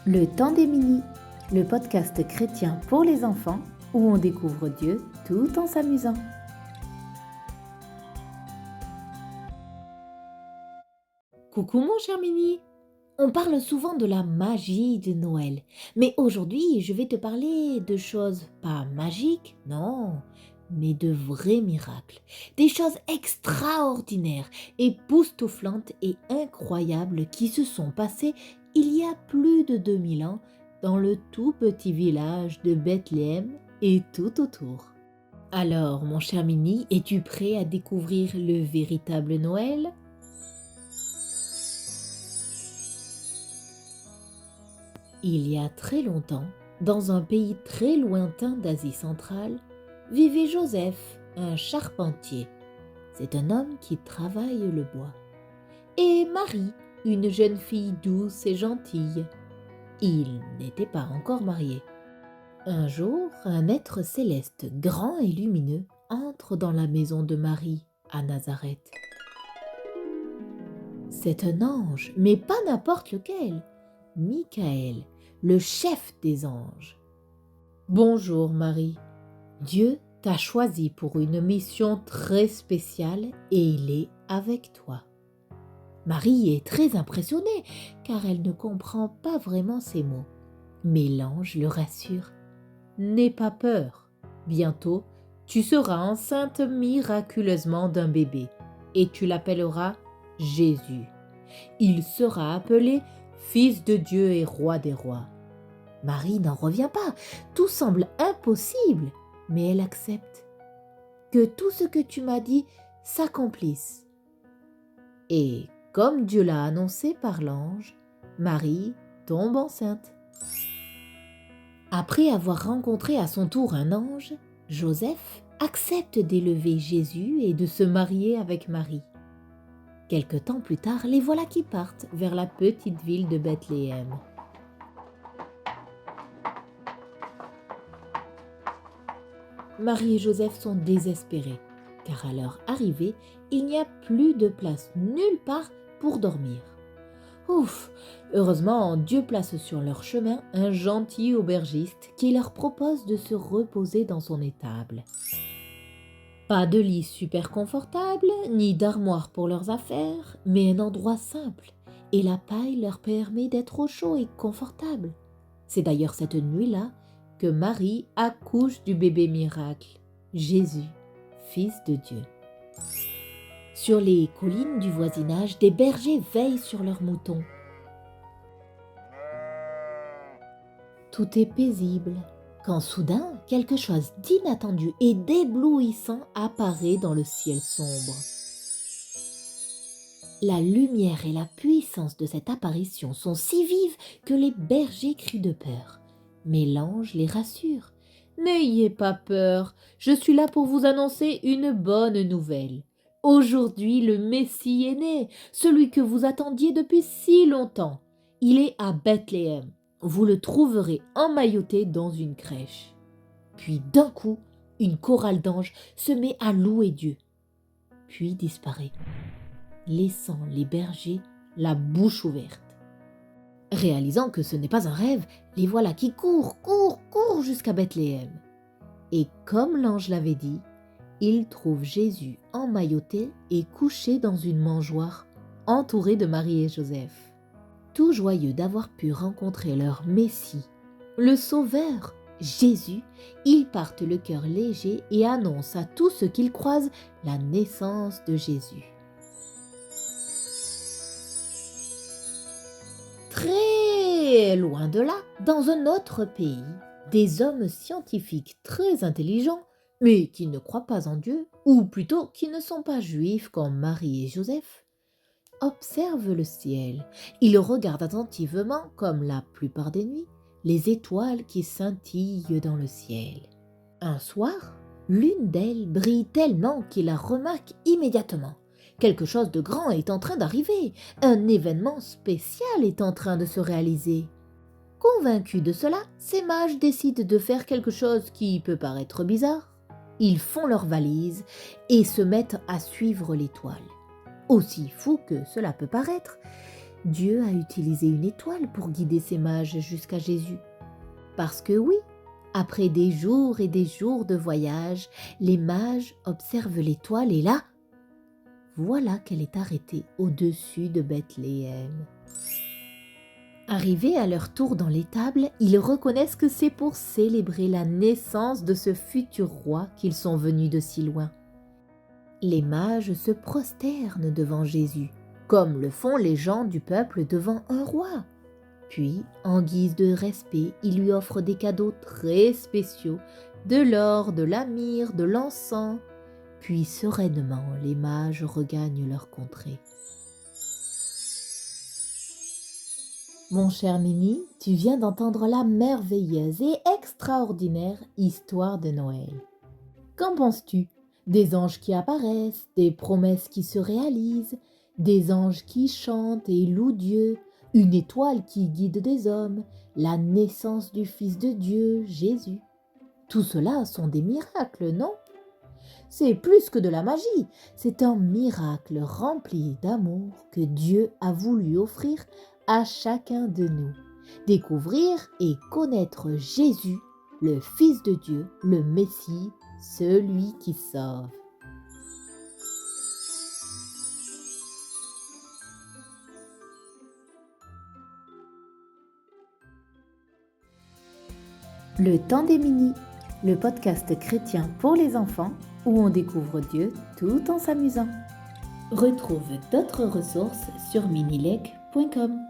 Le temps des mini, le podcast chrétien pour les enfants où on découvre Dieu tout en s'amusant. Coucou mon cher Mini. On parle souvent de la magie de Noël, mais aujourd'hui je vais te parler de choses pas magiques, non, mais de vrais miracles, des choses extraordinaires, époustouflantes et incroyables qui se sont passées il y a plus de 2000 ans dans le tout petit village de Bethléem et tout autour. Alors mon cher Mini, es-tu prêt à découvrir le véritable Noël ? Il y a très longtemps, dans un pays très lointain d'Asie centrale, vivait Joseph, un charpentier. C'est un homme qui travaille le bois. Et Marie, une jeune fille douce et gentille. Ils n'étaient pas encore mariés. Un jour, un être céleste grand et lumineux entre dans la maison de Marie, à Nazareth. C'est un ange, mais pas n'importe lequel. Michael, le chef des anges. Bonjour Marie, Dieu t'a choisi pour une mission très spéciale et il est avec toi. Marie est très impressionnée car elle ne comprend pas vraiment ces mots. Mais l'ange le rassure. N'aie pas peur, bientôt tu seras enceinte miraculeusement d'un bébé et tu l'appelleras Jésus. Il sera appelé Fils de Dieu et Roi des rois. Marie n'en revient pas, tout semble impossible, mais elle accepte. Que tout ce que tu m'as dit s'accomplisse. Et comme Dieu l'a annoncé par l'ange, Marie tombe enceinte. Après avoir rencontré à son tour un ange, Joseph accepte d'élever Jésus et de se marier avec Marie. Quelque temps plus tard, les voilà qui partent vers la petite ville de Bethléem. Marie et Joseph sont désespérés, car à leur arrivée, il n'y a plus de place nulle part pour dormir. Ouf! Heureusement, Dieu place sur leur chemin un gentil aubergiste qui leur propose de se reposer dans son étable. Pas de lit super confortable, ni d'armoire pour leurs affaires, mais un endroit simple, et la paille leur permet d'être au chaud et confortable. C'est d'ailleurs cette nuit-là que Marie accouche du bébé miracle, Jésus, Fils de Dieu. Sur les collines du voisinage, des bergers veillent sur leurs moutons. Tout est paisible, quand soudain, quelque chose d'inattendu et d'éblouissant apparaît dans le ciel sombre. La lumière et la puissance de cette apparition sont si vives que les bergers crient de peur. Mais l'ange les rassure. « N'ayez pas peur, je suis là pour vous annoncer une bonne nouvelle. Aujourd'hui, le Messie est né, celui que vous attendiez depuis si longtemps. Il est à Bethléem. Vous le trouverez emmailloté dans une crèche. » Puis d'un coup, une chorale d'anges se met à louer Dieu, puis disparaît, laissant les bergers la bouche ouverte. Réalisant que ce n'est pas un rêve, les voilà qui courent jusqu'à Bethléem. Et comme l'ange l'avait dit, ils trouvent Jésus emmailloté et couché dans une mangeoire, entouré de Marie et Joseph. Tout joyeux d'avoir pu rencontrer leur Messie, le Sauveur, Jésus, ils partent le cœur léger et annoncent à tous ceux qu'ils croisent la naissance de Jésus. Très loin de là, dans un autre pays, des hommes scientifiques très intelligents, mais qui ne croient pas en Dieu, ou plutôt qui ne sont pas juifs comme Marie et Joseph, observent le ciel. Ils regardent attentivement, comme la plupart des nuits, les étoiles qui scintillent dans le ciel. Un soir, l'une d'elles brille tellement qu'ils la remarquent immédiatement. Quelque chose de grand est en train d'arriver, un événement spécial est en train de se réaliser. Convaincus de cela, ces mages décident de faire quelque chose qui peut paraître bizarre. Ils font leurs valises et se mettent à suivre l'étoile. Aussi fou que cela peut paraître, Dieu a utilisé une étoile pour guider ces mages jusqu'à Jésus. Parce que oui, après des jours et des jours de voyage, les mages observent l'étoile et là, voilà qu'elle est arrêtée au-dessus de Bethléem. Arrivés à leur tour dans l'étable, ils reconnaissent que c'est pour célébrer la naissance de ce futur roi qu'ils sont venus de si loin. Les mages se prosternent devant Jésus, comme le font les gens du peuple devant un roi. Puis, en guise de respect, ils lui offrent des cadeaux très spéciaux, de l'or, de la myrrhe, de l'encens. Puis, sereinement, les mages regagnent leur contrée. Mon cher Mini, tu viens d'entendre la merveilleuse et extraordinaire histoire de Noël. Qu'en penses-tu? Des anges qui apparaissent, des promesses qui se réalisent, des anges qui chantent et louent Dieu, une étoile qui guide des hommes, la naissance du Fils de Dieu, Jésus. Tout cela sont des miracles, non? C'est plus que de la magie, c'est un miracle rempli d'amour que Dieu a voulu offrir à chacun de nous. Découvrir et connaître Jésus, le Fils de Dieu, le Messie, celui qui sauve. Le temps des Mini, le podcast chrétien pour les enfants où on découvre Dieu tout en s'amusant. Retrouve d'autres ressources sur minilec.com.